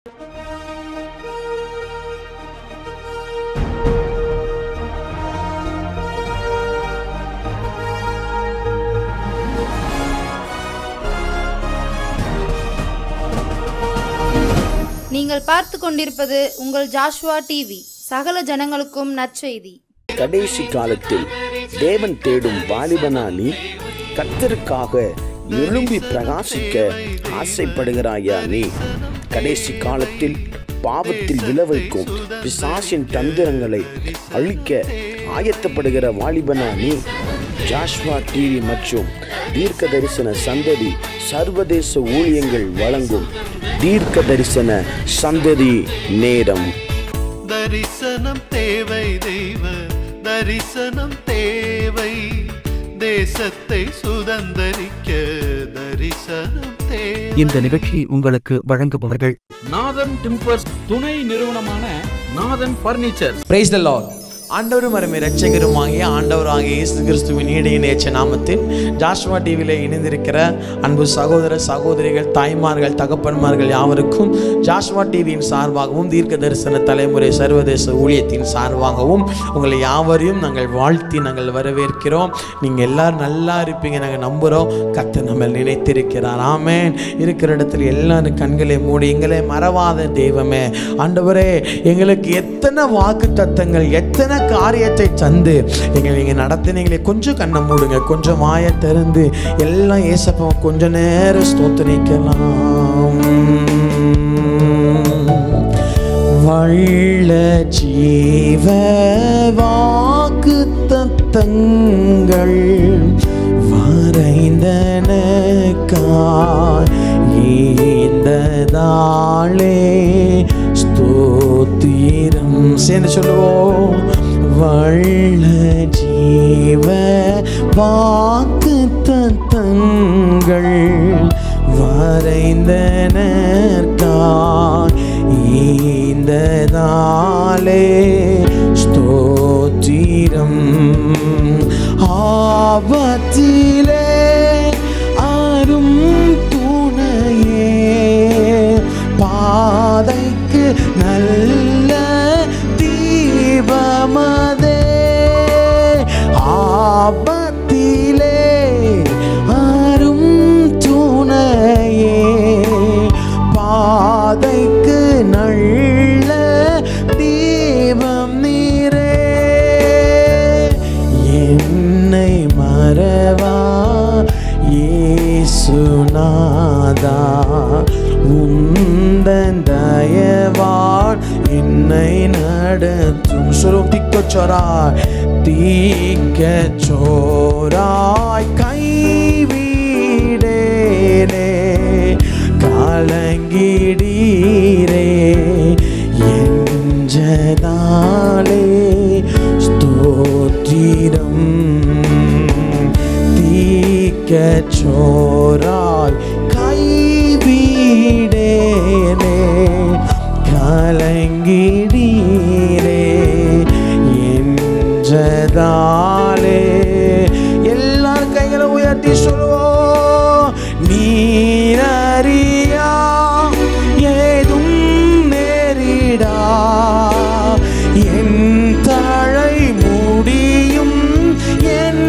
நீங்கள் பார்த்து கொண்டிருப்பது உங்கள் ஜாஷ்வா டிவி, சகல ஜனங்களுக்கும் நற்செய்தி. கடைசி காலத்தில் தேவன் தேடும் வாலிபனா நீ? கர்த்தருக்காக எழும்பி பிரகாசிக்க ஆசைப்படுகிறாயா நீ? கடைசி காலத்தில் பாவத்தில் விளைவிக்கும் பிசாசின் தந்திரங்களை அழிக்க ஆயத்தப்படுகிற வாலிபனா நீ? ஜாஷ்வா டிவி மற்றும் தீர்க்க தரிசன சந்ததி சர்வதேச ஊழியங்கள் வழங்கும் தீர்க்க தரிசன சந்ததி நேரம். தரிசனம் தேவை, தெய்வ தரிசனம் தேவை, தேசத்தை சுதந்தரிக்க தரிசனம் தேவை. இந்த நிகழ்ச்சி உங்களுக்கு வழங்குபவர்கள் நாதன் டிம்பர்ஸ் துணை நிறுவனமான நாதன் பர்னிச்சர். Praise the Lord. ஆண்டவரும் அருமை இரட்சகருமாகிய ஆண்டவராகிய இயேசு கிறிஸ்துவின் ஈடையினேற்ற நாமத்தில் ஜாஷ்வா டிவியில் இணைந்திருக்கிற அன்பு சகோதர சகோதரிகள், தாய்மார்கள், தகப்பன்மார்கள் யாவருக்கும் ஜாஷ்வா டிவியின் சார்பாகவும் தீர்க்க தரிசன தலைமுறை சர்வதேச ஊழியத்தின் சார்பாகவும் உங்களை யாவரையும் நாங்கள் வாழ்த்தி நாங்கள் வரவேற்கிறோம். நீங்கள் எல்லாரும் நல்லா இருப்பீங்க நாங்கள் நம்புகிறோம். கர்த்தர் நம்ம நினைத்திருக்கிறார். ஆமென். இருக்கிற இடத்துல எல்லாரும் கண்களை மூடி எங்களை மறவாத தெய்வமே, ஆண்டவரே, எங்களுக்கு எத்தனை வாக்கு தத்தங்கள், எத்தனை காரியத்தை தந்து எங்களை நடத்தினீங்களே. கொஞ்சம் கண்ணை மூடுங்க, கொஞ்சம் வாயை திறந்து எல்லாம் ஏசப்பா கொஞ்ச நேரம் ஸ்தோத்திரிக்கலாம். வள்ள ஜீவ வாக்கு தத்தங்கள் வரைந்தனக்காய் ஈந்ததாளே ஸ்தோத்திரம். சேர்ந்து சொல்லுவோம். வள்ள ஜீவ வாக்கு தத்தங்கள் வரைந்தனக்காய் ஈந்ததாளே ஸ்தோத்திரம். ஆபத்திலே அரும் துணையே, பாதைக்கு நல்ல தீபமதே. ஆபத்திலே அரும் துணையே, பாதைக்கு நல்ல தீபம் நீரே. என்னை மறவா இயேசுநாதா, உந்தன் தயவால் என்னை நடத்தும். சொல்லும். திக்கச்சோராய் தீக்கச்சோராய் கைவிடேனே, கலங்கிடீரே எஞ்சதாலே ஸ்தோத்திரம். தீக்கச்சோராய் கைவிடேனே, கலங்கிடீரே என்றதாலே. எல்லாரும் கைகளை உயர்த்தி சொல்லுவோம். நீரறியா ஏதும் நேரிடா, என் தழை முடியும் என்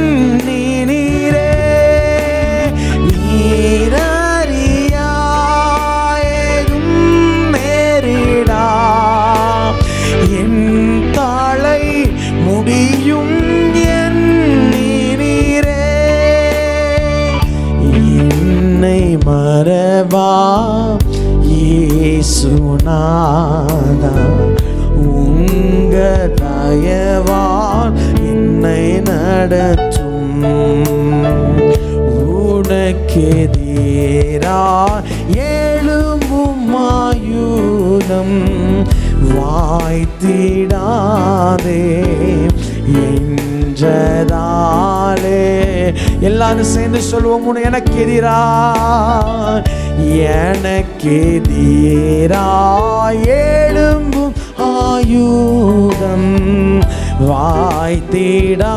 நீரே. நீரறியா ஏதும் நேரிடா, என் தழை முடியும் என் நீரே. என்னை மறவா இயேசுநாதா, உங்க தயவால் என்னை நடத்தும். உனக்கெதிரா எழும்பும் ஆயுதம் வாய்த்திடாதே என்றதாலே. எல்லாரும் சேர்ந்து சொல்லுவோம். எனக்கு எதிரா, எனக்கு எதிரா எழும்பும் ஆயுதம் வாய்த்திடாதே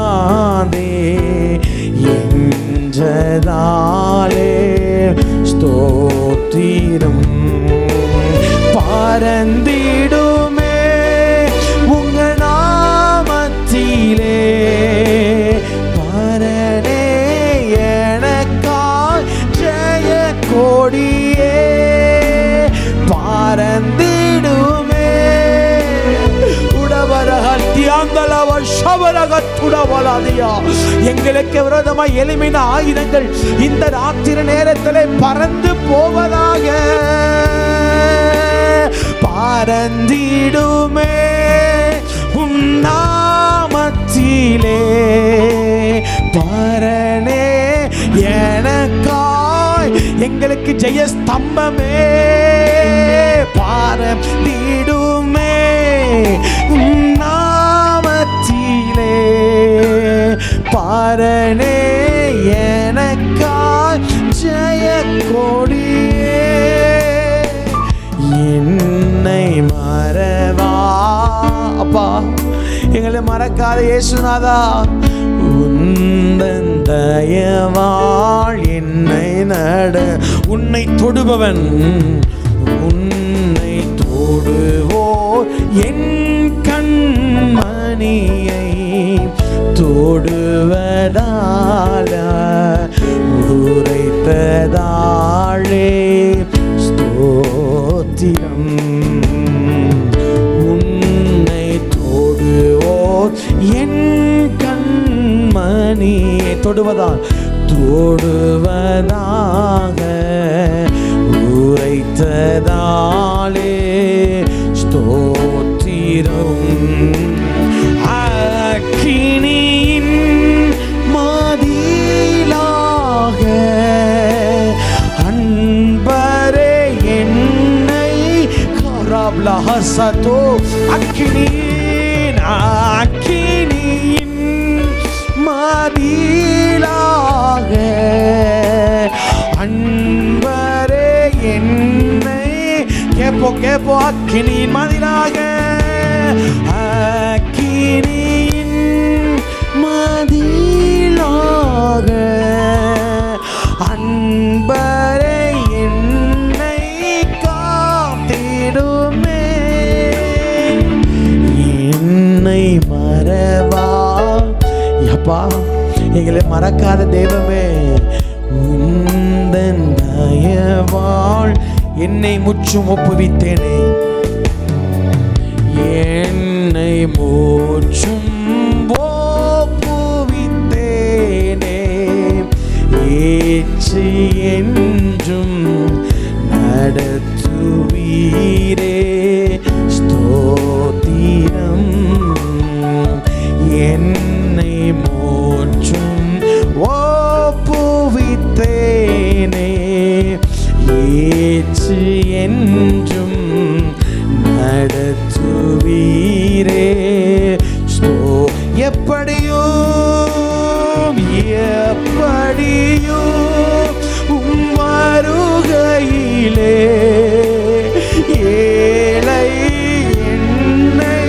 என்றதாலே ஸ்தோத்திரம். பரந்திடுமே உங்க நாமத்திலே பரனே எனக்காய் ஜெய கொடியே பரந்திடுமே எங்களுக்கு விரோதமாய் எழும்பின ஆயுதங்கள் இந்த ராத்திரி நேரத்திலே பறந்து போவதாக பறந்திடுமே உம் நாமத்திலே பரனே எனக்காய் எங்களுக்கு ஜெய ஸ்தம்பமே பறந்திடுமே உம் நாமத்திலே பரனே எனக்காய் ஜெய கொடியே என்னை மறவா அப்பா எங்களை மறக்காத இயேசுநாதா உந்தன் தயவாள் என்னை நட உன்னை தொடுபவன் உன்னை தொடுவோர் என் கண்மணியை தொடுவதால உரைத்ததாளே ஸ்தோத்திரம் உன்னை தொடுவோர் என் கண்மணியை தொடுவதாக உரைத்ததாலே ஸ்தோத்திரம் அக்கினியின் மதிலாக அன்பரே என்னை கராப்லஹசதோ அக்கினியின் மதிலாக அன்பரே என்னை கேப்போ அக்கினியின் மதிலாக அக்கினியின் மதிலாக அன்பரே என்னை காத்திடுமே என்னை மறவா அப்பா எங்களை மறக்காத தெய்வமே உந்தன் தயவாள் என்னை முற்றும் ஒப்புவித்தேனே என்னை முற்றும் ஒப்புவித்தேனே ஏற்றி என்றும் நடத்துவீரே ஸ்தோத்திரம் என்னை மோற்றும் ஒப்புவித்தேனே ஏற்று என்றும் நடத்துவீரே எப்படியும் உம் வருகையிலே ஏழை என்னை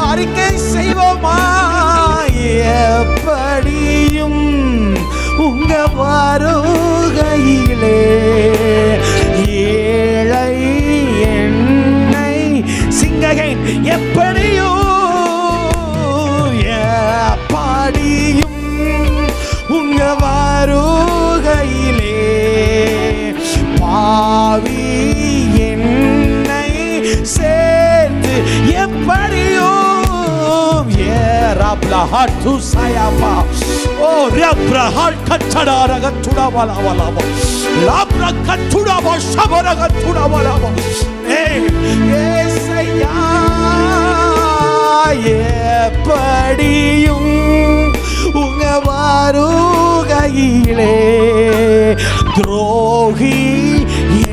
அறிக்கை செய்வோமா எப்படியும் உங்க வருகையிலே ஏழை என்னை சிங்ககை எப்படியும் உங்க வருகையிலே பாவி என்னை சேர்த்து எப்படியும் ஏராப்லஹட்டு சாயாபா ஓ ரப்ரஹல் கட்டடாரகத்துடவலவலவ லாப்ரகத்துடவ ஷபரகத்துடவலவ ஏசையா எப்படியும் உங்க வருகையிலே துரோகி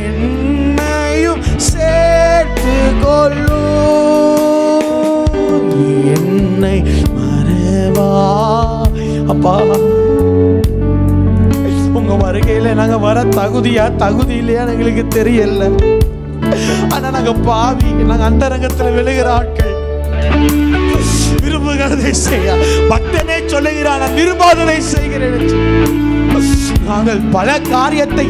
என்னையும் சேர்த்து கொள்ளும் என்னை மறவா அப்பா உங்க வருகையில நாங்க வர தகுதி இல்லையா எங்களுக்கு தெரியல ஆனா நாங்க பாவி நாங்க அந்தரங்கத்துல விழுகிற ஆட்கள் விரும்புகிறதை செய்ய பக்தனே சொல்லுகிறான் விரும்பாததை செய்கிறேன் நாங்கள் பல காரியத்தை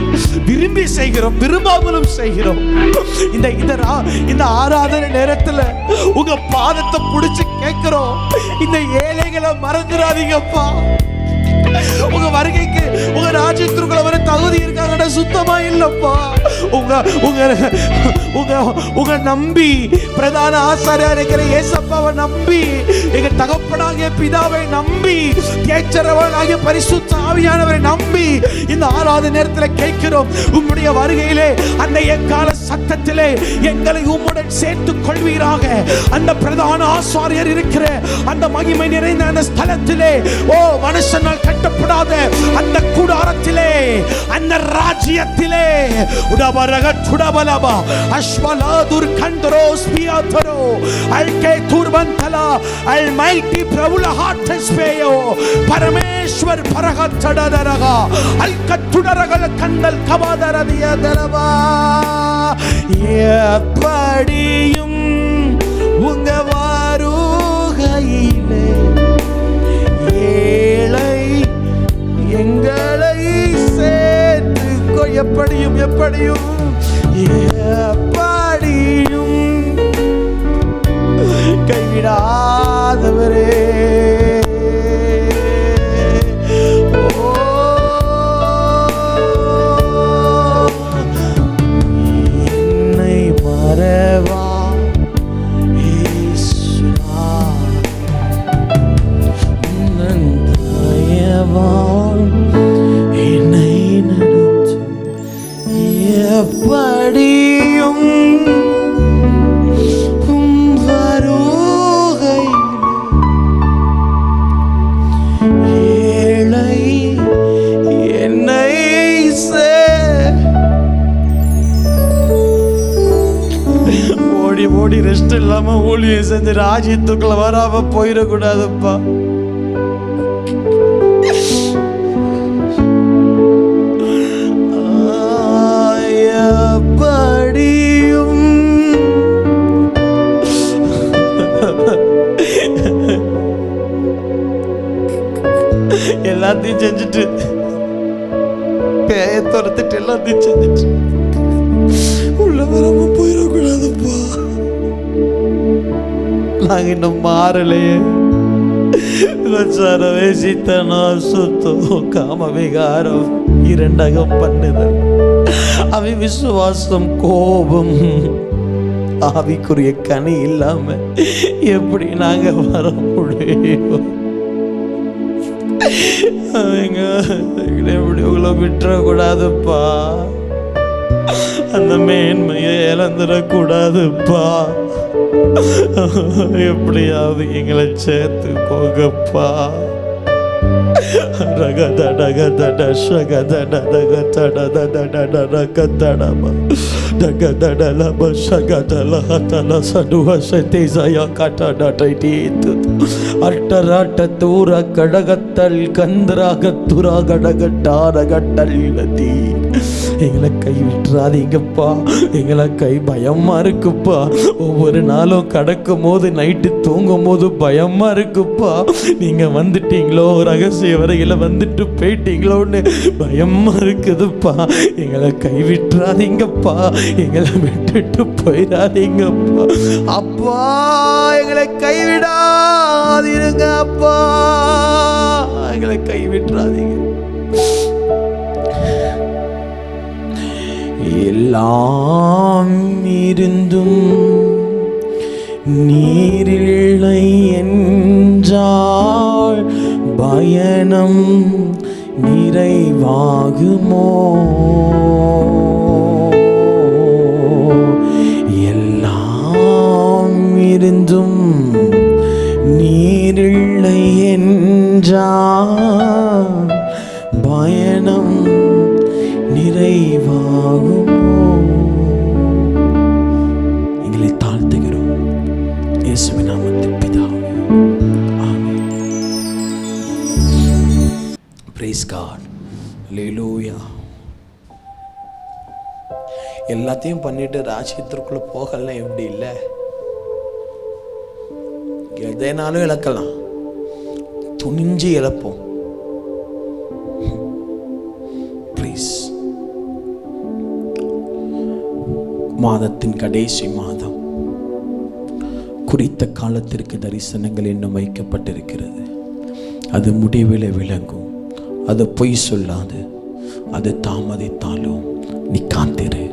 விரும்பி செய்கிறோம், விரும்பாமலும் செய்கிறோம். இந்த ஆராதனை நேரத்துல உங்க பாதத்தை பிடிச்சு கேட்கிறோம், இந்த ஏழைகளை மறந்துடாதீங்கப்பா. உங்க வருகைக்கு உங்க ராஜ்யத்திற்குள்ள வர தகுதி இருக்காங்க, சுத்தமா இல்லப்பா. உங்க நம்பி பிரதான ஆசாரியா இருக்கிற ஏசப்பாவை நம்பி, எங்க தகப்பனாகிய பிதாவை நம்பி, தேற்றரவனாகிய பரிசுத்த ஆவியானவரை நம்பி இந்த ஆராதனை நேரத்தில் கேட்கிறோம். உம்முடைய வருகையிலே அந்த எக்கால சத்தத்திலே எங்களை உம்முடன் சேர்த்து கொள்வீராக. அந்த பிரதான ஆசாரியர் இருக்கிற அந்த மகிமை நிறைந்த அந்த ஸ்தலத்திலே, ஓ மனுஷனால் கட்டப்படாத அந்த கூடாரத்திலே, அந்த ராஜ்யத்திலே, உடபரக சுடபலபா அஸ்வலாதுர் கண்டரோஸ் பியாதரோ அல்கே துர்பந்தலா அல்மைட்டி பிரபுல ஹார்ட்ஸ்பேயோ பரமேஸ்வர் பரகச்சடதரகா அல்கத்துடரகல கண்டல் கபாதரதியதரவா. எப்படியும் உங்க வருகையிலே ஏழை எங்களை சேர்த்துக்கோ. எப்படியும் எப்படியும் எப்படியும் கைவிடாதவரே, என்னை மறவா என்னை நடத்தும். எப்படியும் வருகை ஏழை என்னை ஓடி ஓடி ரெஸ்ட் இல்லாம ஊழியம் செஞ்சு ராஜ்யத்துக்குள்ள வராம போயிடக்கூடாதுப்பா. எல்லாத்தையும் செஞ்சுட்டு பேய துரத்துட்டு எல்லாத்தையும் செஞ்சுட்டு உள்ள வராம போயிடக்கூடாதுப்பா. நாங்க இன்னும் மாறலையே. வேசித்தனம், சுத்தம், காம விகாரம், இரண்டகம் பண்ணுதல், அவை விசுவாசம், கோபம், ஆவிக்குரிய கனி இல்லாம எப்படி நாங்க வர முடியும்? எப்படி உங்களை விட்டுறக்கூடாதுப்பா. அந்த மேன்மையை இழந்துடக்கூடாதுப்பா. எப்படியாவது எங்களை சேர்த்து போகப்பா. அட்டராட்ட தூர கடகத்தல் கந்தராகத்துரா கடகட்டாரகட்டல் நதி. எங்களை கை விட்டுறாதீங்கப்பா. எங்களை கை பயமா இருக்குப்பா. ஒவ்வொரு நாளும் கடக்கும் போது நைட்டு தூங்கும் போது பயமா இருக்குப்பா. நீங்க வந்துட்டீங்களோ, ரகசிய வரையில வந்துட்டு போயிட்டீங்களோன்னு பயமா இருக்குதுப்பா. எங்களை கை விட்டுறாதீங்கப்பா. எங்களை விட்டுட்டு போயிடாதீங்கப்பா. அப்பா எங்களை கைவிடாதீங்க அப்பா. எங்களை கை விட்டுறாதீங்க. எல்லாம் இருந்தும் நீரில்லை என்றால் பயணம் நிறைவாகுமோ? எல்லாம் இருந்தும் நீரில்லை என்றால் பயணம் நிறைவாகுமோ? எங்களை தாழ்த்துகிறோம் இயேசுவின் நாமத்தில் பிதாவே, ஆமென். பிரைஸ் காட், ஹல்லேலூயா. எல்லாத்தையும் பண்ணிட்டு ராஜ்யத்திற்குள்ள போகல எப்படி இல்லை? எதனாலும் இழக்கலாம், துணிஞ்சு இழப்போம். மாதத்தின் கடைசி மாதம். குறித்த காலத்திற்கு தரிசனங்கள் இன்னும் வைக்கப்பட்டிருக்கிறது. அது முடிவில் விளங்கும். அது பொய் சொல்லாது. அது தாமதித்தாலும் நீ காத்திரு.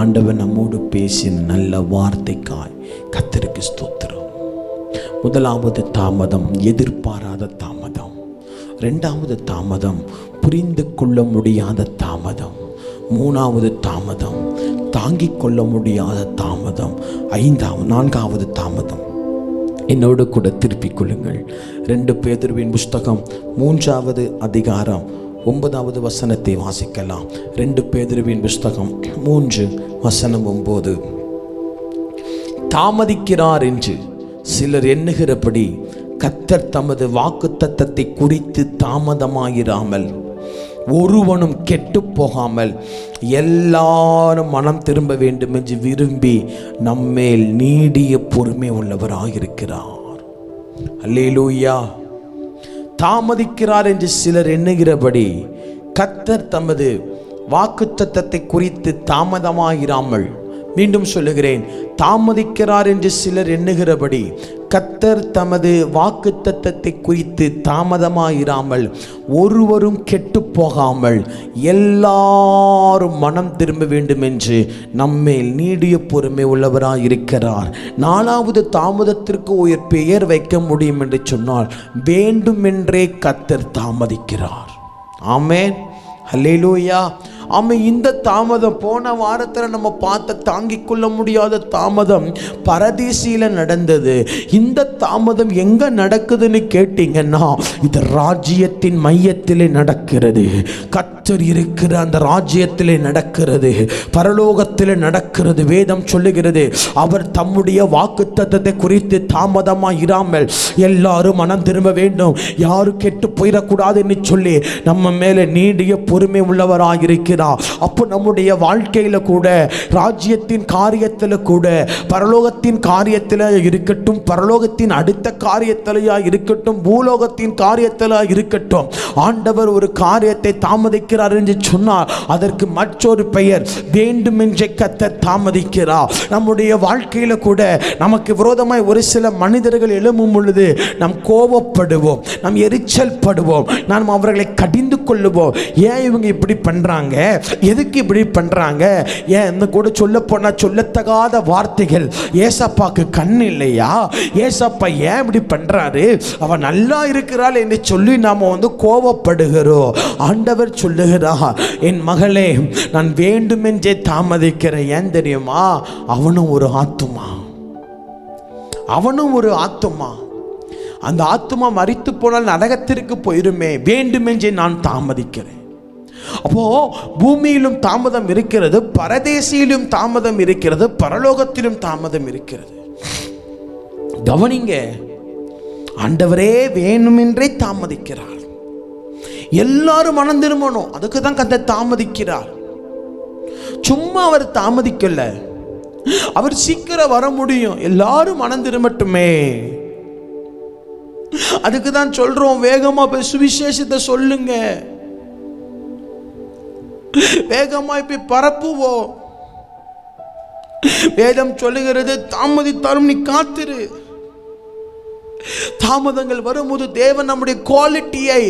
ஆண்டவர் நம்மோடு பேசின நல்ல வார்த்தைக்காய் கர்த்தருக்கு ஸ்தோத்திரம். முதலாவது தாமதம் எதிர்பாராத தாமதம். இரண்டாவது தாமதம் புரிந்து கொள்ள முடியாத தாமதம். மூணாவது தாமதம் தாங்கிக் கொள்ள முடியாத தாமதம். நான்காவது தாமதம். என்னோடு கூட திருப்பிக் கொள்ளுங்கள். 2 பேதுருவின் புஸ்தகம் 3வது அதிகாரம் 9வது வசனத்தை வாசிக்கலாம். 2 பேதுருவின் புஸ்தகம் 3 வசனம் 9. தாமதிக்கிறார் என்று சிலர் எண்ணுகிறபடி கர்த்தர் தமது வாக்குத்தத்தத்தை குறித்து தாமதமாயிராமல் ஒருவனும் கெட்டு போகாமல் எல்லாரும் மனம் திரும்ப வேண்டும் என்று விரும்பி நம்மேல் நீடிய பொறுமை உள்ளவராயிருக்கிறார். அல்லேலூயா. தாமதிக்கிறார் என்று சிலர் எண்ணுகிறபடி கர்த்தர் தமது வாக்குத்தத்தத்தை குறித்து தாமதமாயிராமல், மீண்டும் சொல்லுகிறேன், தாமதிக்கிறார் என்று சிலர் எண்ணுகிறபடி கர்த்தர் தமது வாக்குத்தத்தத்தை குறித்து தாமதமாயிராமல் ஒருவரும் கெட்டு போகாமல் எல்லாரும் மனம் திரும்ப வேண்டும் என்று நம்மேல் நீடிய பொறுமை உள்ளவராயிருக்கிறார். 4வது தாமதத்திற்கு ஒரு பெயர் வைக்க முடியும் என்று சொன்னால் வேண்டுமென்றே கர்த்தர் தாமதிக்கிறார். ஆமென். அல்லேலூயா. ஆமாம். இந்த தாமதம் போன வாரத்தில் நம்ம பார்த்த தாங்கிக் கொள்ள முடியாத தாமதம் பரதீசியில் நடந்தது. இந்த தாமதம் எங்கே நடக்குதுன்னு கேட்டிங்கன்னா இது ராஜ்யத்தின் மையத்திலே நடக்கிறது. கர்த்தர் இருக்கிற அந்த ராஜ்யத்திலே நடக்கிறது. பரலோகத்திலே நடக்கிறது. வேதம் சொல்லுகிறது, அவர் தம்முடைய வாக்குத்தத்தத்தை குறித்து தாமதமாக இராமல் எல்லாரும் மனம் திரும்ப வேண்டும், யாரும் கெட்டு போயிடக்கூடாதுன்னு சொல்லி நம்ம மேலே நீடிய பொறுமை உள்ளவராக இருக்கிறார். அப்போ நம்முடைய வாழ்க்கையில கூட, ராஜ்யத்தின் காரியத்தில் கூட, பரலோகத்தின் காரியத்தில் இருக்கட்டும், பரலோகத்தின் அடுத்த காரியத்திலையா இருக்கட்டும், பூலோகத்தின் காரியத்தில் இருக்கட்டும், ஆண்டவர் ஒரு காரியத்தை தாமதிக்கிறார் என்று சொன்னார். அதற்கு மற்றொரு பெயர் வேண்டுமென்றே கர்த்தர் தாமதிக்கிறார். நம்முடைய வாழ்க்கையில கூட நமக்கு விரோதமாய் ஒரு சில மனிதர்கள் எழும்பும் பொழுது நாம் கோபப்படுவோம், நாம் எரிச்சல் படுவோம், நாம் அவர்களை கடிந்து கொள்ளுவோம். ஏன் இவங்க இப்படி பண்றாங்க, எதுக்கு இப்படி பண்றாங்க, ஏன் கூட சொல்ல போனா சொல்லத்தகாத வார்த்தைகள். ஏசப்பாக்கு கண் இல்லையா, ஏசப்பா ஏன் இப்படி பண்றாரு, அவன் நல்லா இருக்கிறாள் என்று சொல்லி நாம கோபப்படுகிறோம். ஆண்டவர் சொல்லுகிறார், என் மகளே நான் வேண்டுமென்றே தாமதிக்கிறேன். ஏன் தெரியுமா, அவனும் ஒரு ஆத்துமா, அவனும் ஒரு ஆத்துமா. அந்த ஆத்துமா மரித்து போனால் நரகத்திற்கு போயிருமே, வேண்டுமென்றே நான் தாமதிக்கிறேன். அப்போ பூமியிலும் தாமதம் இருக்கிறது, பரதேசியிலும் தாமதம் இருக்கிறது, பரலோகத்திலும் தாமதம் இருக்கிறது. கவனிங்க, ஆண்டவரே வேணுமென்றே தாமதிக்கிறார். எல்லாரும் மனம் திரும்பணும், அதுக்கு தான் கர்த்தர் தாமதிக்கிறார். சும்மா அவர் தாமதிக்கல, அவர் சீக்கிரம் வர முடியும், எல்லாரும் மனம் திரும்பட்டுமே. அதுக்கு தான் சொல்றோம், வேகமா போய் சுவிசேஷத்தை சொல்லுங்க, வேகமாய் போய் பரப்புவோம். வேதம் சொல்லுகிறது, தாமதித்தாலும் நீ காத்திரு. தாமதங்கள் வரும்போது தேவன் நம்முடைய குவாலிட்டியை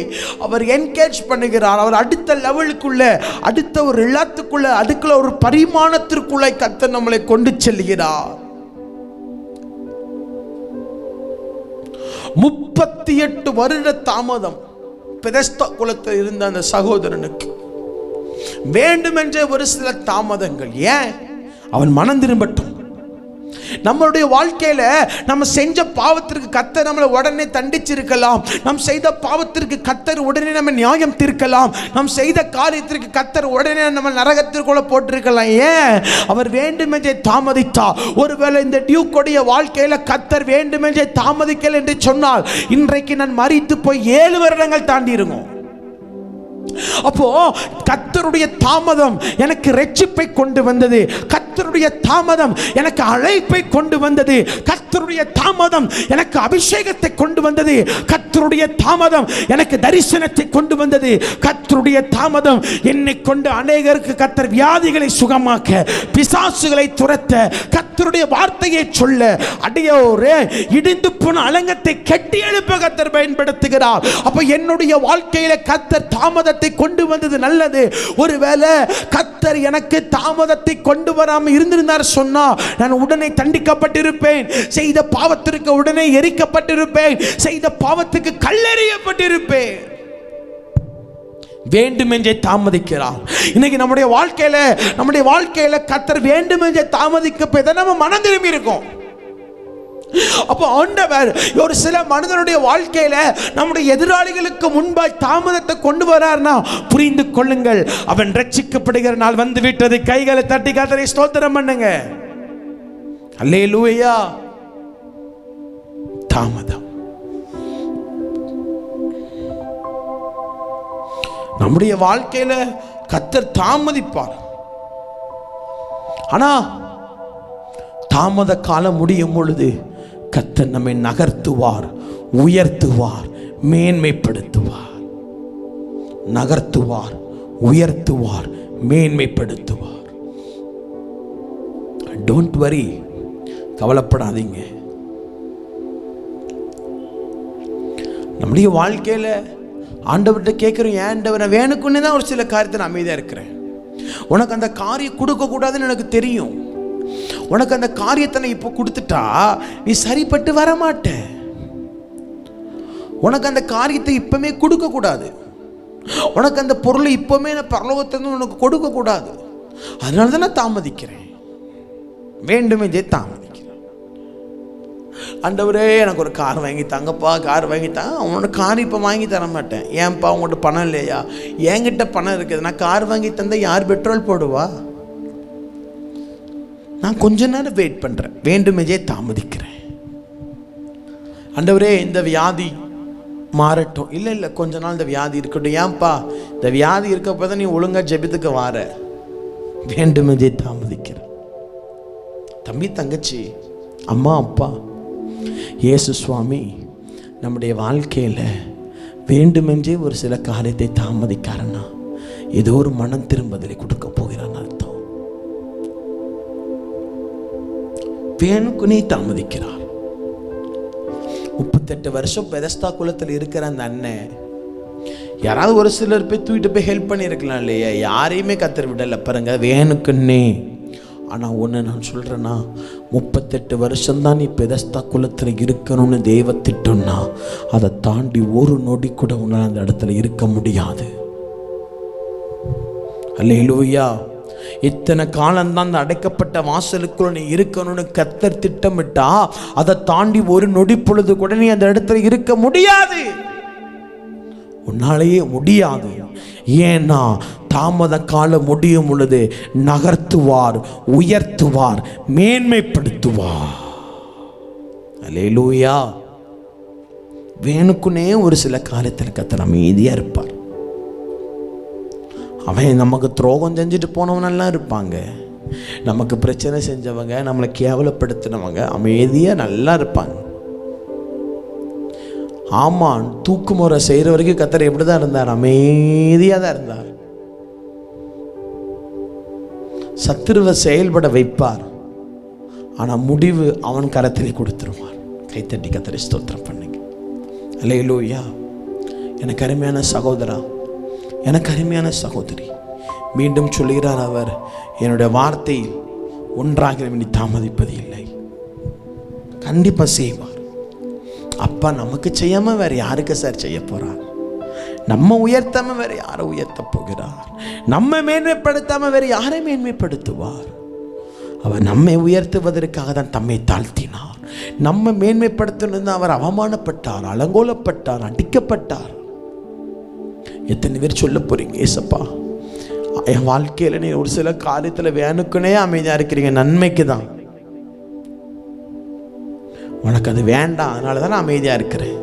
அவர் என்கேஜ் பண்ணுகிறார். அவர் அடுத்த லெவலுக்குள்ள, அடுத்த ஒரு இலத்துக்குள்ள, அதுக்குள்ள ஒரு பரிமாணத்திற்குள்ள கர்த்தர் நம்மளை கொண்டு செல்கிறார். 38 வருட தாமதம் பெதஸ்தா குலத்தில் இருந்த அந்த சகோதரனுக்கு. வேண்டுமென்றே ஒரு சில தாமதங்கள். ஏன்? அவன் மனம் திரும்பட்டும். நம்மளுடைய வாழ்க்கையில நம்ம செஞ்ச பாவத்திற்கு கர்த்தர் நம்மளை உடனே தண்டிச்சிருக்கலாம். நாம் செய்த பாவத்திற்கு கர்த்தர் உடனே நம்ம நியாயம் தீர்க்கலாம். நாம் செய்த காரியத்திற்கு கர்த்தர் உடனே நம்ம நரகத்திற்குள்ள போட்டிருக்கலாம். ஏன்? அவர் வேண்டுமென்றே தாமதித்தா. ஒருவேளை இந்த டியூக்குடைய வாழ்க்கையில கர்த்தர் வேண்டுமென்றே தாமதிக்கல என்று சொன்னால் இன்றைக்கு நான் மரித்து போய் 7 வருடங்கள் தாண்டி இருக்கும். அப்போ கர்த்தருடைய தாமதம் எனக்கு இரட்சிப்பை கொண்டு வந்தது. கர்த்தருடைய தாமதம் எனக்கு அழைப்பை கொண்டு வந்தது. கர்த்தருடைய தாமதம் எனக்கு அபிஷேகத்தை கொண்டு வந்தது. கர்த்தருடைய தாமதம் எனக்கு தரிசனத்தை கொண்டு வந்தது. கர்த்தருடைய தாமதம் என்னை கொண்டு அநேகருக்கு கர்த்தர் வியாதிகளை சுகமாக்க, பிசாசுகளை துரத்த, கர்த்தருடைய வார்த்தையை சொல்ல, அடையோரே இடிந்து போன அலங்கத்தை கட்டி எழுப்ப கர்த்தர் பயன்படுத்துகிறார். அப்ப என்னுடைய வாழ்க்கையில கர்த்தர் தாமதத்தை கொண்டு வந்தது நல்லது. ஒருவேளை கர்த்தர் எனக்கு தாமதத்தை கொண்டு வராமல் இருந்திருந்தார் சொன்னா நான் உடனே தண்டிக்கப்பட்டிருப்பேன். செய்த பாவத்திற்கு உடனே எரிக்கப்பட்டிருப்பேன். செய்த பாவத்துக்கு கல்லெறியப்பட்டிருப்பேன். வேண்டுமென்றே தாமதிக்கிறார். இன்னைக்கு நம்முடைய வாழ்க்கையில கர்த்தர் வேண்டுமென்றே தாமதிக்க நம்ம மனம் திரும்பி இருக்கோம். அப்போ ஆண்டவர் ஒரு சில மனிதனுடைய வாழ்க்கையில நம்முடைய எதிராளிகளுக்கு முன்பாய் தாமதத்தை கொண்டு வரார்னா புரிந்து கொள்ளுங்கள், அவன் ரட்சிக்கப்படுகிற நாள் வந்து விட்டது. கைகளை தட்டி கர்த்தரை ஸ்தோத்திரம் பண்ணுங்க. அல்லேலூயா. தாமதம் நம்முடைய வாழ்க்கையில கர்த்தர் தாமதிப்பார். ஆனா தாமத காலம் முடியும் பொழுது கர்த்தர் நம்மை நகர்த்துவார், உயர்த்துவார், மேன்மைப்படுத்துவார். நகர்த்துவார், உயர்த்துவார், மேன்மைப்படுத்துவார். டோன்ட் வரி, கவலைப்படாதீங்க. நம்முடைய வாழ்க்கையில ஆண்டவர்கிட்ட கேட்கிறோம், ஏன் ஆண்டவரை வேணுக்குன்னே தான் ஒரு சில காரியத்தை நான் அமைதியா இருக்கிறேன். உனக்கு அந்த காரியம் கொடுக்க கூடாதுன்னு எனக்கு தெரியும். உனக்கு அந்த காரியத்தை நான் இப்போ கொடுத்துட்டா நீ சரிப்பட்டு வர மாட்ட. உனக்கு அந்த காரியத்தை இப்பவுமே கொடுக்க கூடாது. உனக்கு அந்த பொருளை இப்பவுமே நான் பரலோகத்திலிருந்து உனக்கு கொடுக்க கூடாது. அதனால தான் நான் தாமதிக்கிறேன். வேண்டுமே தாமதிக்கிறேன். ஆண்டவரே எனக்கு ஒரு கார் வாங்கி தாங்கப்பா, கார் வாங்கி தாங்க. அவனோட கார் இப்போ வாங்கி தர மாட்டேன். ஏன்பா உங்கள்கிட்ட பணம் இல்லையா? என்கிட்ட பணம் இருக்குது. நான் கார் வாங்கி தந்தா யார் பெட்ரோல் போடுவா? நான் கொஞ்ச நேரம் வெயிட் பண்ணுறேன். வேண்டுமென்றே தாமதிக்கிறேன். ஆண்டவரே இந்த வியாதி மாறட்டும். இல்லை கொஞ்ச நாள் இந்த வியாதி இருக்கட்டும். ஏன்பா இந்த வியாதி இருக்கப்போ தான் நீ ஒழுங்காக ஜெபித்துக்கு வார. வேண்டுமென்றே தாமதிக்கிற தம்பி, தங்கச்சி, அம்மா, அப்பா, இயேசு சுவாமி நம்முடைய வாழ்க்கையில் வேண்டுமென்றே ஒரு சில காரியத்தை தாமதிக்காரன்னா ஏதோ ஒரு மனம் திரும்பதலை கொடுக்க போகிறான்னு அர்த்தம். வேணுக்குனே தாமதிக்கிறார். 38 வருஷம் பெதஸ்தா குலத்தில் இருக்கிற அந்த அண்ணன் யாராவது ஒரு சிலர் போய் தூக்கிட்டு போய் ஹெல்ப் பண்ணியிருக்கலாம் இல்லையா? யாரையுமே கத்தர் விடலை பாருங்க, வேணுக்குன்னே. ஆனால் ஒன்று நான் சொல்கிறேன்னா, 38 வருஷம்தான் நீ பெதஸ்தா குலத்தில் இருக்கணும்னு தெய்வத்திட்டோன்னா அதை தாண்டி ஒரு நொடி கூட உன்னால் அந்த இடத்துல இருக்க முடியாது. அல்லேலூயா. இத்தனை காலம்தான் அந்த அடைக்கப்பட்ட வாசலுக்குள்ள நீ இருக்கணும்னு கர்த்தர் திட்டமிட்டா அதை தாண்டி ஒரு நொடி பொழுது கூட நீ அந்த இடத்துல இருக்க முடியாது. உன்னாலேயே முடியாது. ஏன்னா தாமத காலம் முடியும் பொழுது நகர்த்துவார், உயர்த்துவார், மேன்மைப்படுத்துவார். அல்லேலூயா. வேணுக்குனே ஒரு சில காரியத்தில் கர்த்தர் அமைதியா இருப்பார். அவன் நமக்கு துரோகம் செஞ்சுட்டு போனவனெல்லாம் இருப்பாங்க. நமக்கு பிரச்சனை செஞ்சவங்க, நம்மளை கேவலப்படுத்தினவங்க அமைதியாக நல்லா இருப்பாங்க. ஆமாம், தூக்குமுறை செய்கிற வரைக்கும் கர்த்தர் எப்படி தான் இருந்தார்? அமைதியாக தான் இருந்தார். சத்துருவை செயல்பட வைப்பார். ஆனால் முடிவு அவன் கரத்திலே கொடுத்துருவார். கைத்தட்டி கர்த்தரை ஸ்தோத்திரம் பண்ணுங்க. அல்லேலூயா. எனக்கு அருமையான சகோதரா, எனக்கு அருமையான சகோதரி, மீண்டும் சொல்கிறார் அவர், என்னுடைய வார்த்தை ஒன்றாக நீ தாமதிப்பது இல்லை. கண்டிப்பாக செய்வார். அப்பா நமக்கு செய்யாமல் வேறு யாருக்கு சார் செய்ய போகிறார்? நம்ம உயர்த்தாமல் வேறு யாரை உயர்த்த போகிறார்? நம்ம மேன்மைப்படுத்தாமல் வேறு யாரை மேன்மைப்படுத்துவார்? அவர் நம்மை உயர்த்துவதற்காக தான் தம்மை தாழ்த்தினார். நம்ம மேன்மைப்படுத்தணும் அவர் அவமானப்பட்டார், அலங்கோலப்பட்டார், அடிக்கப்பட்டார். எத்தனை பேர் சொல்ல போறீங்க, ஏசப்பா என் வாழ்க்கையில் நீ ஒரு சில காரியத்தில் வேணுக்குனே அமைதியாக இருக்கிறீங்க, நன்மைக்கு தான், உனக்கு அது வேண்டாம், அதனால தான் நான் அமைதியாக இருக்கிறேன்.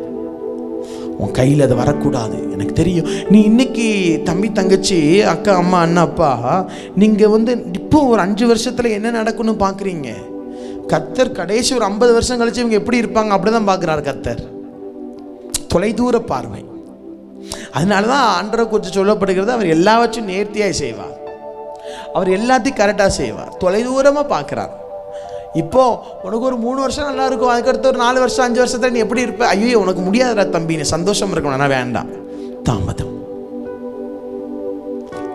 உன் கையில் அது வரக்கூடாது. எனக்கு தெரியும் நீ இன்னைக்கு தம்பி தங்கச்சி அக்கா அம்மா அண்ணா அப்பா நீங்கள் வந்து இப்போ ஒரு 5 வருஷத்தில் என்ன நடக்குன்னு பார்க்குறீங்க. கர்த்தர் கடைசி ஒரு 50 வருஷம் கழிச்சு இவங்க எப்படி இருப்பாங்க அப்படி தான் பார்க்குறாரு கர்த்தர். தொலைதூர பார்வை. அதனால தான் ஆண்டவரை குறித்து சொல்லப்படுகிறது, அவர் எல்லாவற்றையும் நேர்த்தியாக செய்வார், அவர் எல்லாத்தையும் கரெக்டாக செய்வார். தொலைதூரமாக பார்க்குறார். இப்போ உனக்கு ஒரு 3 வருஷம் நல்லா இருக்கும், அதுக்கடுத்து ஒரு 4 வருஷம் 5 வருஷத்துல நீ எப்படி இருப்ப? ஐயோ உனக்கு முடியாதுடா தம்பி, நீ சந்தோஷம் இருக்கணும். ஆனால் வேண்டாம், தாமதம்.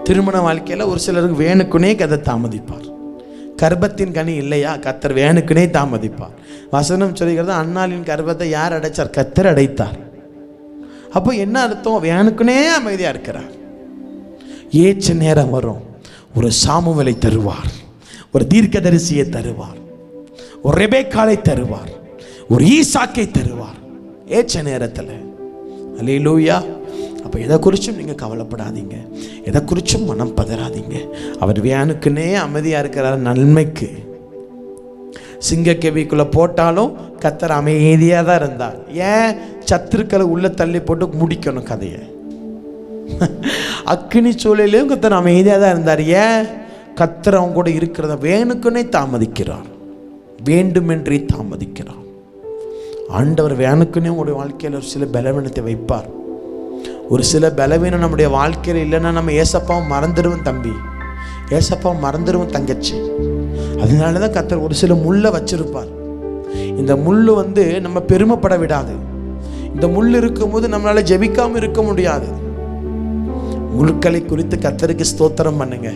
திருமண வாழ்க்கையில் ஒரு சிலருக்கு வேணுக்குனே கதை தாமதிப்பார். கர்ப்பத்தின் கனி இல்லையா, கர்த்தர் வேணுக்குனே தாமதிப்பார். வசனம் சொல்லுகிறது, அன்னாளின் கர்ப்பத்தை யார் அடைச்சார்? கர்த்தர் அடைத்தார். அப்போ என்ன அர்த்தம்? வேணுக்குனே அமைதியாக இருக்கிறார். ஏற்ற நேரம் வரும், ஒரு சாமுவேலை தருவார், ஒரு தீர்க்கதரிசியை தருவார், ஒரு ரெபேக்காளை தருவார், ஒரு ஈசாக்கை தருவார் ஏற்ற நேரத்தில். அல்லேலூயா. அப்போ எதை குறிச்சும் நீங்கள் கவலைப்படாதீங்க, எதை குறிச்சும் மனம் பதறாதீங்க. அவர் வேணுக்குன்னே அமைதியாக இருக்கிறார் நன்மைக்கு. சிங்கக்கேவிக்குள்ளே போட்டாலும் கர்த்தர் அமைதியாக தான் இருந்தார். ஏன்? சத்துருக்களை உள்ள தள்ளி போட்டு முடிக்கணும் கதையை. அக்கினி சூழலையும் கர்த்தர் அமைதியாக தான் இருந்தார். ஏன்? கர்த்தர் அவங்க கூட இருக்கிறத வேணுக்குன்னே தாமதிக்கிறார், வேண்டுமென்றே தாமதிக்கிறார். ஆண்டவர் வேணுக்குன்னே உங்களுடைய வாழ்க்கையில் ஒரு சில பலவீனத்தை வைப்பார். ஒரு சில பலவீனம் நம்முடைய வாழ்க்கையில் இல்லைன்னா நம்ம ஏசப்பாவும் மறந்துடுவோம் தம்பி, ஏசப்பாவும் மறந்துடுவோம் தங்கச்சி. அதனால தான் கர்த்தர் ஒரு சில முள்ளை வச்சிருப்பார். இந்த முள் வந்து நம்ம பெருமைப்பட விடாது. இந்த முள் இருக்கும்போது நம்மளால ஜெபிக்காம இருக்க முடியாது. முழுக்களை குறித்து கர்த்தருக்கு ஸ்தோத்திரம் பண்ணுங்க.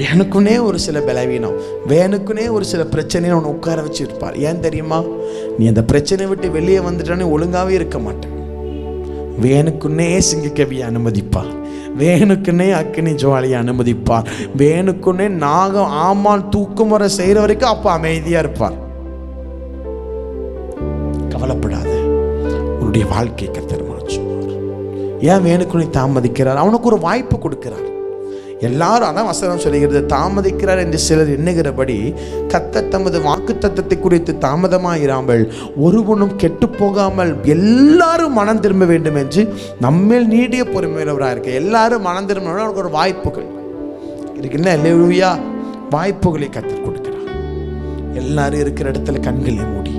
வேணுக்குனே ஒரு சில பலவீனம், வேணுக்குனே ஒரு சில பிரச்சனையை ஒன்று உட்கார வச்சிருப்பார். ஏன் தெரியுமா? நீ அந்த பிரச்சனையை விட்டு வெளியே வந்துட்டானே ஒழுங்காவே இருக்க மாட்டேன். வேணுக்குன்னே சிங்கக்கவியை அனுமதிப்பார், வேணுக்குன்னே அக்கினி ஜுவாலியை அனுமதிப்பார், வேணுக்குன்னே நாகம் ஆமான் தூக்கம் வர செய்கிற வரைக்கும் அப்போ அமைதியாக இருப்பார். கவலைப்படாத, உன்னுடைய வாழ்க்கை கர்த்தர் மாற்றுவார். ஏன் வேணுக்குன்னே தாமதிக்கிறார்? அவனுக்கு ஒரு வாய்ப்பு கொடுக்கிறார். எல்லாரும் அதான் வசனம் சொல்லுகிறது, தாமதிக்கிறார் என்று சிலர் எண்ணுகிறபடி கர்த்தர் தமது வாக்குத்தத்தத்தை குறித்து தாமதமாயிராமல் ஒருவனும் கெட்டு போகாமல் எல்லாரும் மனம் திரும்ப வேண்டும் என்று நம்மேல் நீடிய பொறுமையுள்ளவராக இருக்க. எல்லாரும் மனம் திரும்ப அவனுக்கு ஒரு வாய்ப்புகள் இருக்குல்ல, அல்லேலூயா. வாய்ப்புகளை கர்த்தர் கொடுக்கிறார். எல்லாரும் இருக்கிற இடத்துல கண்களை மூடி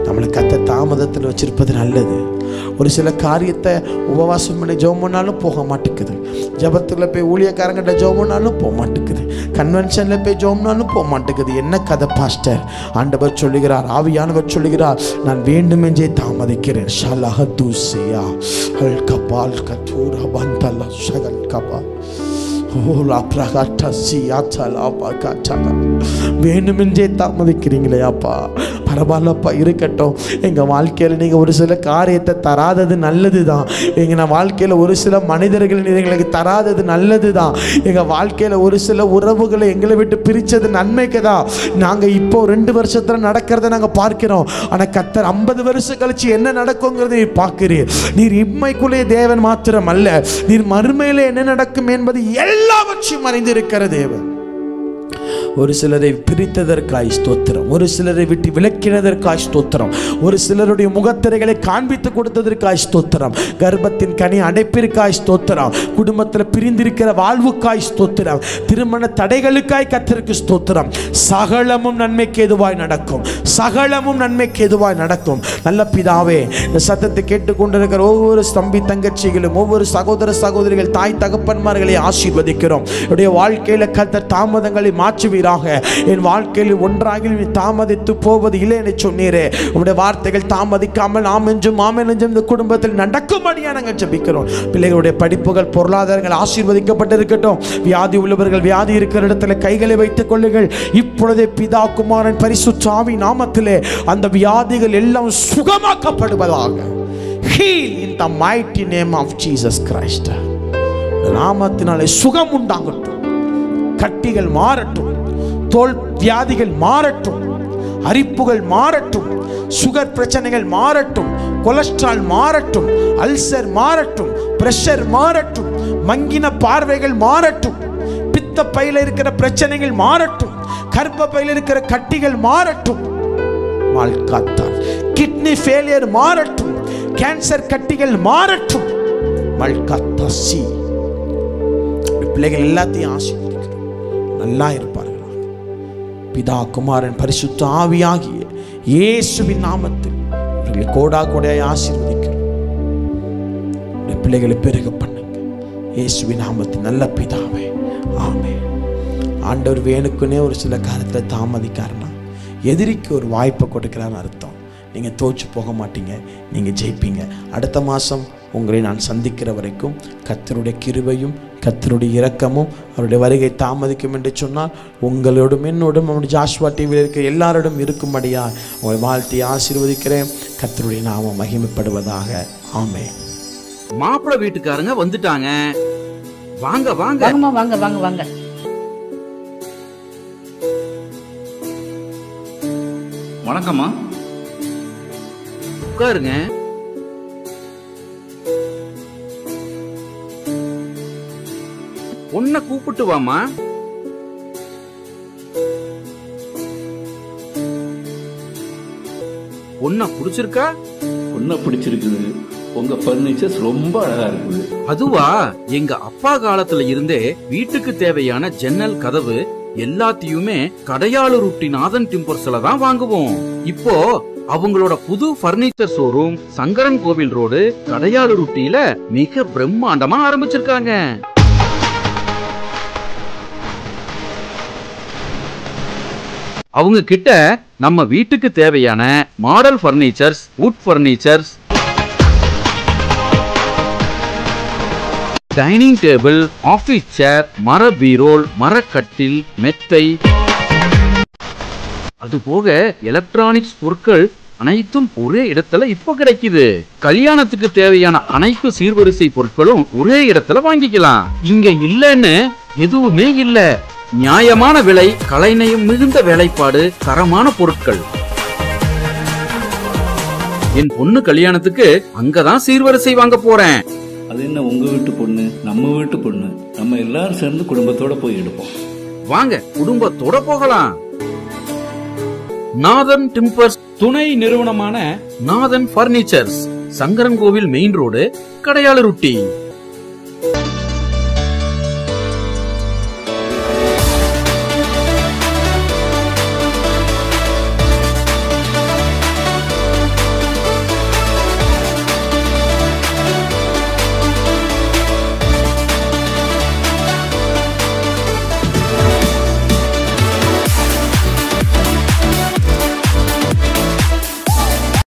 நம்மளை கர்த்தர் தாமதத்தில் வச்சிருப்பது நல்லது. ஒரு சில காரியத்தை உபவாசம் பண்ணி ஜெபம் பண்ணாலும் போக மாட்டேங்குது, ஜபத்தில் போய் ஊழியக்காரங்கிட்ட ஜெபம் பண்ணாலும் போக மாட்டேங்குது, கன்வென்ஷனில் போய் ஜெபம் பண்ணாலும் போக மாட்டேங்குது. என்ன கதை பாஸ்டர்? ஆண்டவர் சொல்லுகிறார், ஆவியானவர் சொல்லுகிறார், நான் வேண்டுமென்றே தாமதிக்கிறேன். ஷலஹதுசியா அல் கபால் கதூரா பந்தல ஷகல் கபா வேணுமென்றே தாமதிக்கிறீங்களே அப்பா, பரவாயில்லப்பா, இருக்கட்டும். எங்கள் வாழ்க்கையில் நீங்கள் ஒரு சில காரியத்தை தராதது நல்லது தான். எங்கள் வாழ்க்கையில் ஒரு சில மனிதர்கள் எங்களுக்கு தராதது நல்லது தான். எங்கள் வாழ்க்கையில் ஒரு சில உறவுகளை எங்களை விட்டு பிரித்தது நன்மைக்கு தான். நாங்கள் இப்போ 2 வருஷத்தில் நடக்கிறத நாங்கள் பார்க்கிறோம். ஆனால் கர்த்தர் 50 வருஷம் கழிச்சு என்ன நடக்குங்கிறத நீர் பார்க்கிறீர். நீர் இம்மைக்குள்ளே தேவன் மாத்திரம் அல்ல, நீர் மறுமையிலே என்ன நடக்கும் என்பது எல்லாவற்றையும் அறிந்திருக்கிற தேவன். ஒரு சிலரை பிரித்ததற்காய் ஸ்தோத்திரம், ஒரு சிலரை விட்டு விலக்கினதற்காய் ஸ்தோத்திரம், ஒரு சிலருடைய முகத்திரைகளை காண்பித்து கொடுத்ததற்காய் ஸ்தோத்திரம், கர்ப்பத்தின் கனி அடைப்பிற்காய் ஸ்தோத்திரம், குடும்பத்தில் பிரிந்திருக்கிற வாழ்வுக்காய் ஸ்தோத்திரம், திருமண தடைகளுக்காய் கர்த்தருக்கு ஸ்தோத்திரம். சகலமும் நன்மைக்கு எதுவாய் நடக்கும், சகலமும் நன்மைக்கு எதுவாய் நடக்கும். நல்ல பிதாவே, இந்த சத்தத்தை கேட்டுக்கொண்டிருக்கிற ஒவ்வொரு தம்பி தங்கச்சிகளும், ஒவ்வொரு சகோதர சகோதரிகள், தாய் தகப்பன்மார்களை ஆசீர்வதிக்கிறோம். என்னுடைய வாழ்க்கையில் கர்த்தர் தாமதங்களை மாற்றுவீராக. என் வாழ்க்கையில் ஒன்றாக தாமதித்து போவது இல்லை என்று சொன்னீரே. உங்களுடைய வார்த்தைகள் தாமதிக்காமல் ஆம் என்றும் இந்த குடும்பத்தில் நடக்கும்படியாக நாங்கள் ஜெபிக்கிறோம். பிள்ளைகளுடைய படிப்புகள், பொருளாதாரங்கள் ஆசீர்வதிக்கப்பட்டிருக்கட்டும். வியாதி உள்ளவர்கள் வியாதி இருக்கிற இடத்துல கைகளை வைத்துக் கொள்ளுங்கள். இப்பொழுதே பிதா குமாரன் பரிசுத்த ஆவி நாமத்திலே அந்த வியாதிகள் எல்லாம் சுகமாக்கப்படுவதாக. Heal in the mighty name of Jesus Christ. நாமத்தினாலே சுகம் உண்டாகட்டும், கட்டிகள் மாறட்டும், தோல் வியாதிகள் மாறட்டும், அரிப்புகள் மாறட்டும், சுகர் பிரச்சனைகள் மாறட்டும், கொலஸ்ட்ரால் மாறட்டும், அல்சர் மாறட்டும், பிரஷர் மாறட்டும், மங்கின பார்வைகள் மாறட்டும், பித்த பையில இருக்கிற பிரச்சனைகள் மாறட்டும், கர்ப்ப பையில இருக்கிற கட்டிகள் மாறட்டும், கிட்னி ஃபெயிலியர் மாறட்டும், கேன்சர் கட்டிகள் மாறட்டும். மல்கத்தசி பிள்ளைகள் எல்லாத்தையும் ஆசீர்வதிக்கிறோம், நல்லா இருப்பார்களா. பிதா குமாரன் பரிசுத்த ஆவியாகிய இயேசுவின் நாமத்தில் இவர்கள் கோடா கோடையாய் ஆசீர்வதிக்கிறோம். பிள்ளைகளை பெருக பண்ணுங்க இயேசுவின் நாமத்தில். நல்ல பிதாவே, ஆமென். ஆண்டவர் வேணுக்குன்னே ஒரு சில காரியத்தில் தாமதிக்காருன்னா எதிரிக்கு ஒரு வாய்ப்பை கொடுக்கிறான்னு அர்த்தம். நீங்கள் தோற்று போக மாட்டீங்க, நீங்கள் ஜெயிப்பீங்க. அடுத்த மாதம் உங்களை நான் சந்திக்கிற வரைக்கும் கர்த்தருடைய கிருபையும் கர்த்தருடைய இரக்கமும் அவருடைய வருகை தாமதிக்கும் என்று சொன்னால் உங்களோடும் என்னோடும் நம்முடைய ஜாஷ்வா டிவியில் இருக்க எல்லாரோடும் இருக்கும்படியா உங்களை வாழ்த்தி ஆசீர்வதிக்கிறேன். கர்த்தருடைய நாமம் மகிமைப்படுவதாக. ஆமென். மாப்பிள்ளை வீட்டுக்காரங்க வந்துட்டாங்க. வாங்க வாங்க வாங்க வாங்க வாங்க. வணக்கம்மா. உட்காருங்க. பொண்ண கூப்பிட்டு வாமா. பொண்ண பிடிச்சிருக்கா? பொண்ண பிடிச்சிருக்குது. உங்க பர்னிச்சர்ஸ் ரொம்ப அழகா இருக்குது. அதுவா, எங்க அப்பா காலத்துல இருந்தே வீட்டுக்கு தேவையான ஜன்னல், கதவு எல்லாத்தையுமே கடையாளூர் நாதன் டிம்பர்ஸ்ல தான் வாங்குவோம். இப்போ அவங்களோட புது பர்னிச்சர் ஷோரூம் சங்கரன் கோவில் ரோடு கடையாளூர் மிக பிரம்மாண்டமா ஆரம்பிச்சிருக்காங்க. அவங்க கிட்ட நம்ம வீட்டுக்கு தேவையான model furnitures, wood furnitures, dining table, office chair, மர பீரோல், மரக்கட்டில், மெத்தை, அதுபோக எலக்ட்ரானிக்ஸ் பொருட்கள் அனைத்தும் ஒரே இடத்துல இப்போ கிடைக்குது. கல்யாணத்துக்கு தேவையான அனைத்து சீர்வரிசை பொருட்களும் ஒரே இடத்துல வாங்கிக்கலாம். இங்க இல்லன்னு எதுவுமே இல்ல. நியாயமான விலை, கலைநயம் மிகுந்த வேலைப்பாடு, தரமான பொருட்கள். என் பொண்ணு கல்யாணத்துக்கு அங்கதான் சீர்வரிசை வாங்க போறேன். அது என்ன, உங்க வீட்டு பொண்ணு நம்ம வீட்டு பொண்ணு, நம்ம எல்லாரும் சேர்ந்து குடும்பத்தோட போய் எடுப்போம். வாங்க, குடும்பத்தோட போகலாம். நாதன் டிம்பர்ஸ் துணை நிறுவனமான நாதன் பர்னிச்சர்ஸ், சங்கரன் கோவில் மெயின் ரோடு, கடையாளூர்.